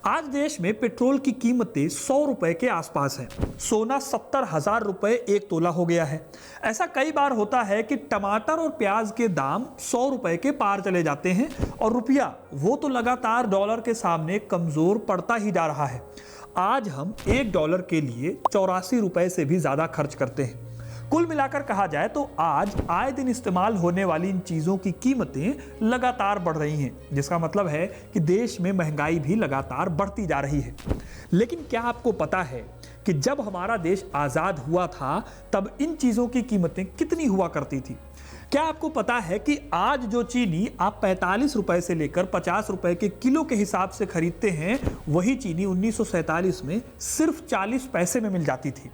आज देश में पेट्रोल की कीमतें 100 रुपए के आसपास हैं। सोना 70,000 रुपए एक तोला हो गया है। ऐसा कई बार होता है कि टमाटर और प्याज के दाम 100 रुपए के पार चले जाते हैं और रुपया वो तो लगातार डॉलर के सामने कमजोर पड़ता ही जा रहा है। आज हम $1 के लिए 84 रुपए से भी ज्यादा खर्च करते हैं। कुल मिलाकर कहा जाए तो आज आए दिन इस्तेमाल होने वाली इन चीजों की कीमतें लगातार बढ़ रही हैं, जिसका मतलब है कि देश में महंगाई भी लगातार बढ़ती जा रही है। लेकिन क्या आपको पता है कि जब हमारा देश आजाद हुआ था तब इन चीजों की कीमतें कितनी हुआ करती थी? क्या आपको पता है कि आज जो चीनी आप 45 रुपए से लेकर 50 रुपए के किलो के हिसाब से खरीदते हैं, वही चीनी 1947 में सिर्फ 40 पैसे में मिल जाती थी।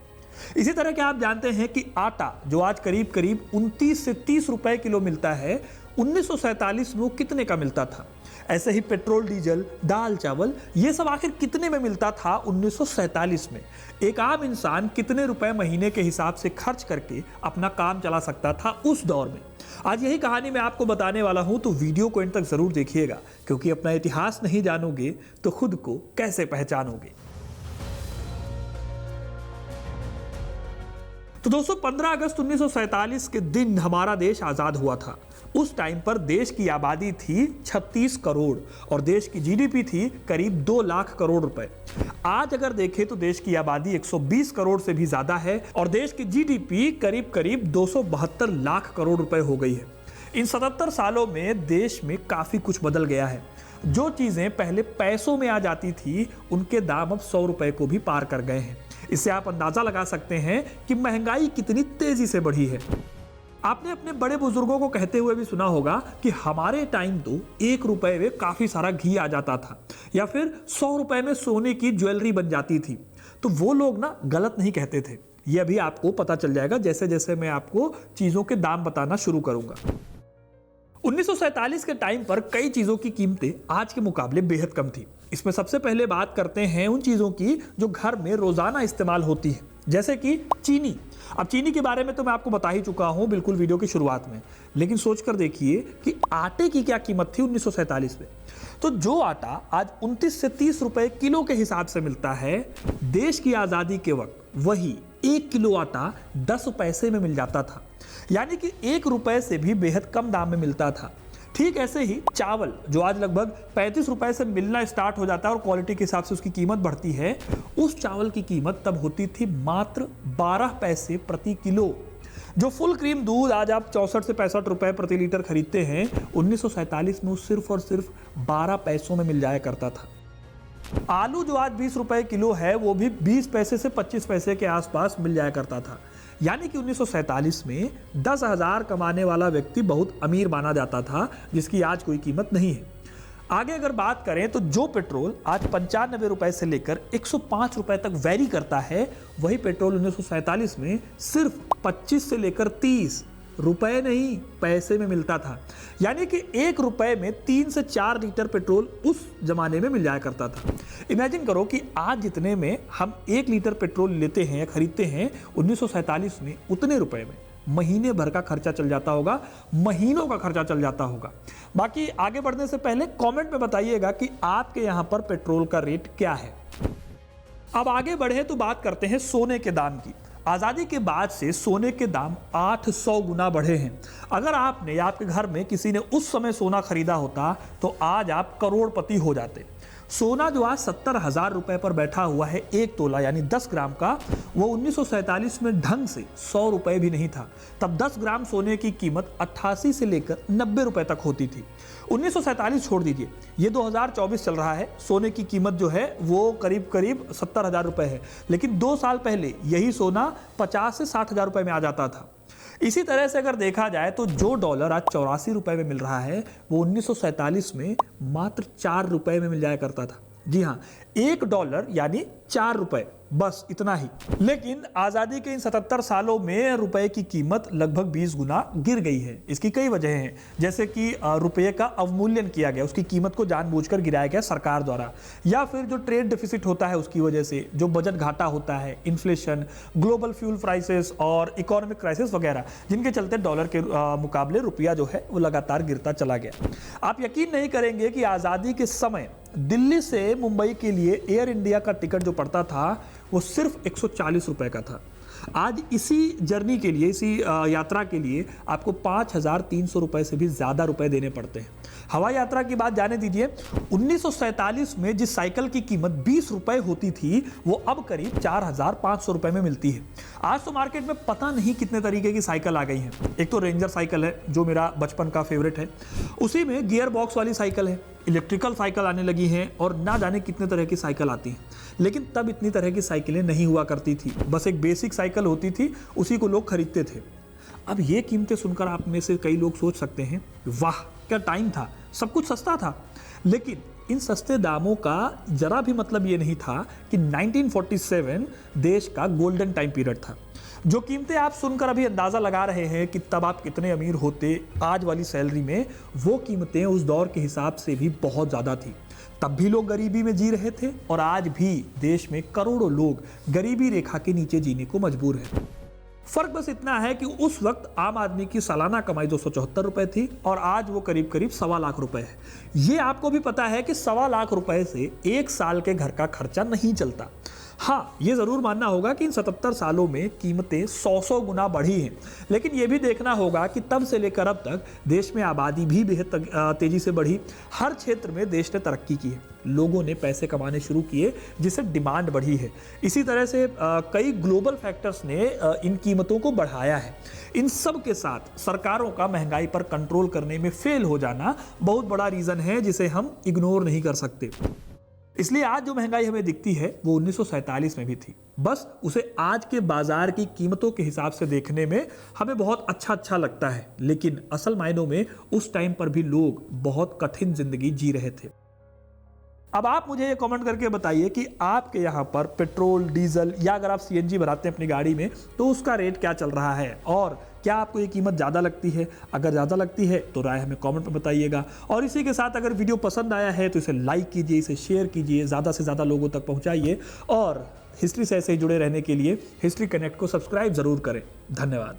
इसी तरह क्या आप जानते हैं कि आटा जो आज करीब करीब 29 से 30 रुपए किलो मिलता है, 1947 में वो कितने का मिलता था? ऐसे ही पेट्रोल, डीजल, दाल, चावल, ये सब आखिर कितने में मिलता था 1947 में? एक आम इंसान कितने रुपए महीने के हिसाब से खर्च करके अपना काम चला सकता था उस दौर में? आज यही कहानी मैं आपको बताने वाला हूं, तो वीडियो को अंत तक जरूर देखिएगा, क्योंकि अपना इतिहास नहीं जानोगे तो खुद को कैसे पहचानोगे। तो दोस्तों, 15 अगस्त 1947 के दिन हमारा देश आजाद हुआ था। उस टाइम पर देश की आबादी थी 36 करोड़ और देश की जीडीपी थी करीब 2 लाख करोड़ रुपए। आज अगर देखें तो देश की आबादी 120 करोड़ से भी ज्यादा है और देश की जीडीपी करीब करीब 272 लाख करोड़ रुपए हो गई है। इन 77 सालों में देश में काफी कुछ बदल गया है। जो चीजें पहले पैसों में आ जाती थी, उनके दाम अब 100 रुपए को भी पार कर गए हैं। इससे आप अंदाजा लगा सकते हैं कि महंगाई कितनी तेजी से बढ़ी है। आपने अपने बड़े बुजुर्गों को कहते हुए भी सुना होगा कि हमारे टाइम तो 1 रुपए में काफी सारा घी आ जाता था, या फिर 100 रुपए में सोने की ज्वेलरी बन जाती थी। तो वो लोग ना गलत नहीं कहते थे। ये अभी आपको पता चल जाएगा जैसे जैसे मैं आपको चीजों के दाम बताना शुरू करूंगा। 1947 के टाइम पर कई चीजों की कीमतें आज के मुकाबले बेहद कम थी। इसमें सबसे पहले बात करते हैं उन चीजों की जो घर में रोजाना इस्तेमाल होती है, जैसे कि चीनी। अब चीनी के बारे में तो मैं आपको बता ही चुका हूं बिल्कुल वीडियो की शुरुआत में, लेकिन सोचकर देखिए कि आटे की क्या कीमत थी 1947 में। तो जो आटा आज 29 से 30 रुपए किलो के हिसाब से मिलता है, देश की आजादी के वक्त वही 1 किलो आटा 10 पैसे में मिल जाता था, यानी कि 1 रुपए से भी बेहद कम दाम में मिलता था। ठीक ऐसे ही चावल जो आज लगभग 35 रुपए से मिलना स्टार्ट हो जाता है और क्वालिटी के हिसाब से उसकी कीमत बढ़ती है, उस चावल की कीमत तब होती थी मात्र 12 पैसे प्रति किलो। जो फुल क्रीम दूध आज आप 64 से 65 रुपए प्रति लीटर खरीदते हैं, 1947 में वो सिर्फ और सिर्फ 12 पैसों में मिल जाया करता था। आलू जो आज 20 रुपए किलो है, वो भी 20 पैसे से 25 पैसे के आसपास मिल जाया करता था। यानी कि 1947 में 10,000 कमाने वाला व्यक्ति बहुत अमीर माना जाता था, जिसकी आज कोई कीमत नहीं है। आगे अगर बात करें तो जो पेट्रोल आज 95 रुपए से लेकर 105 रुपए तक वैरी करता है, वही पेट्रोल 1947 में सिर्फ 25 से लेकर 30 रुपए नहीं पैसे में मिलता था। यानी कि 1 रुपए में 3 से 4 लीटर पेट्रोल उस जमाने में मिल जाया करता था। इमेजिन करो कि आज जितने में हम 1 लीटर पेट्रोल लेते हैं या खरीदते हैं, 1947 में उतने रुपए में महीने भर का खर्चा चल जाता होगा, महीनों का खर्चा चल जाता होगा। बाकी आगे बढ़ने से पहले कमेंट में बताइएगा कि आपके यहाँ पर पेट्रोल का रेट क्या है। अब आगे बढ़े तो बात करते हैं सोने के दाम की। आज़ादी के बाद से सोने के दाम 800 गुना बढ़े हैं। अगर आपने या आपके घर में किसी ने उस समय सोना खरीदा होता तो आज आप करोड़पति हो जाते। सोना जो आज 70,000 रुपए पर बैठा हुआ है 1 तोला यानी 10 ग्राम का, वो 1947 में ढंग से 100 रुपए भी नहीं था। तब 10 ग्राम सोने की कीमत 88 से लेकर 90 रुपए तक होती थी। 1947 छोड़ दीजिए, ये 2024 चल रहा है। सोने की कीमत जो है वो करीब करीब 70,000 रुपए है, लेकिन 2 साल पहले यही सोना 50 से 60,000 रुपए में आ जाता था। इसी तरह से अगर देखा जाए तो जो डॉलर आज 84 रुपए में मिल रहा है, वो 1947 में मात्र 4 रुपए में मिल जाया करता था। जी हाँ, $1 यानी 4 रुपए। बस इतना ही। लेकिन आज़ादी के इन 77 सालों में रुपए की कीमत लगभग 20 गुना गिर गई है। इसकी कई वजह हैं, जैसे कि रुपए का अवमूल्यन किया गया, उसकी कीमत को जानबूझकर गिराया गया सरकार द्वारा, या फिर जो ट्रेड डेफिसिट होता है उसकी वजह से, जो बजट घाटा होता है, इन्फ्लेशन, ग्लोबल फ्यूल प्राइसेस और इकोनॉमिक क्राइसिस वगैरह, जिनके चलते डॉलर के मुकाबले रुपया जो है वो लगातार गिरता चला गया। आप यकीन नहीं करेंगे कि आज़ादी के समय दिल्ली से मुंबई के लिए एयर इंडिया का टिकट जो पड़ता था वो सिर्फ 140 रुपए का था। आज इसी जर्नी के लिए, इसी यात्रा के लिए आपको 5,300 रुपए से भी ज़्यादा रुपए देने पड़ते हैं। हवाई यात्रा की बात जाने दीजिए, 1947 में जिस साइकिल की कीमत 20 रुपए होती थी वो अब करीब 4,500 रुपए में मिलती है। आज तो मार्केट में पता नहीं कितने तरीके की साइकिल आ गई हैं। एक तो रेंजर साइकिल है जो मेरा बचपन का फेवरेट है, उसी में गियर बॉक्स वाली साइकिल है, इलेक्ट्रिकल साइकिल आने लगी हैं और ना जाने कितने तरह की साइकिल आती हैं। लेकिन तब इतनी तरह की साइकिलें नहीं हुआ करती थी, बस एक बेसिक साइकिल होती थी, उसी को लोग खरीदते थे। अब ये कीमतें सुनकर आप में से कई लोग सोच सकते हैं, वाह क्या टाइम था, सब कुछ सस्ता था। लेकिन इन सस्ते दामों का जरा भी मतलब ये नहीं था कि 1947 देश का गोल्डन टाइम पीरियड था। जो कीमतें आप सुनकर अभी अंदाज़ा लगा रहे हैं कि तब आप कितने अमीर होते आज वाली सैलरी में, वो कीमतें उस दौर के हिसाब से भी बहुत ज़्यादा थी। तब भी लोग गरीबी में जी रहे थे और आज भी देश में करोड़ों लोग गरीबी रेखा के नीचे जीने को मजबूर हैं। फर्क बस इतना है कि उस वक्त आम आदमी की सालाना कमाई 274 रुपए थी और आज वो करीब करीब 1.25 लाख रुपए है। ये आपको भी पता है कि 1.25 लाख रुपए से एक साल के घर का खर्चा नहीं चलता। हाँ, ये ज़रूर मानना होगा कि इन 77 सालों में कीमतें 100 गुना बढ़ी हैं, लेकिन ये भी देखना होगा कि तब से लेकर अब तक देश में आबादी भी बेहद तेज़ी से बढ़ी। हर क्षेत्र में देश ने तरक्की की है, लोगों ने पैसे कमाने शुरू किए जिससे डिमांड बढ़ी है। इसी तरह से कई ग्लोबल फैक्टर्स ने इन कीमतों को बढ़ाया है। इन सब के साथ सरकारों का महंगाई पर कंट्रोल करने में फेल हो जाना बहुत बड़ा रीज़न है जिसे हम इग्नोर नहीं कर सकते। इसलिए आज जो महंगाई हमें दिखती है वो 1947 में भी थी, बस उसे आज के बाजार की कीमतों के हिसाब से देखने में हमें बहुत अच्छा लगता है, लेकिन असल मायनों में उस टाइम पर भी लोग बहुत कठिन जिंदगी जी रहे थे। अब आप मुझे ये कमेंट करके बताइए कि आपके यहाँ पर पेट्रोल, डीजल या अगर आप सीएनजी भराते हैं अपनी गाड़ी में तो उसका रेट क्या चल रहा है और क्या आपको ये कीमत ज़्यादा लगती है? अगर ज़्यादा लगती है तो राय हमें कमेंट में बताइएगा। और इसी के साथ अगर वीडियो पसंद आया है तो इसे लाइक कीजिए, इसे शेयर कीजिए, ज़्यादा से ज़्यादा लोगों तक पहुँचाइए और हिस्ट्री से ऐसे ही जुड़े रहने के लिए हिस्ट्री कनेक्ट को सब्सक्राइब ज़रूर करें। धन्यवाद।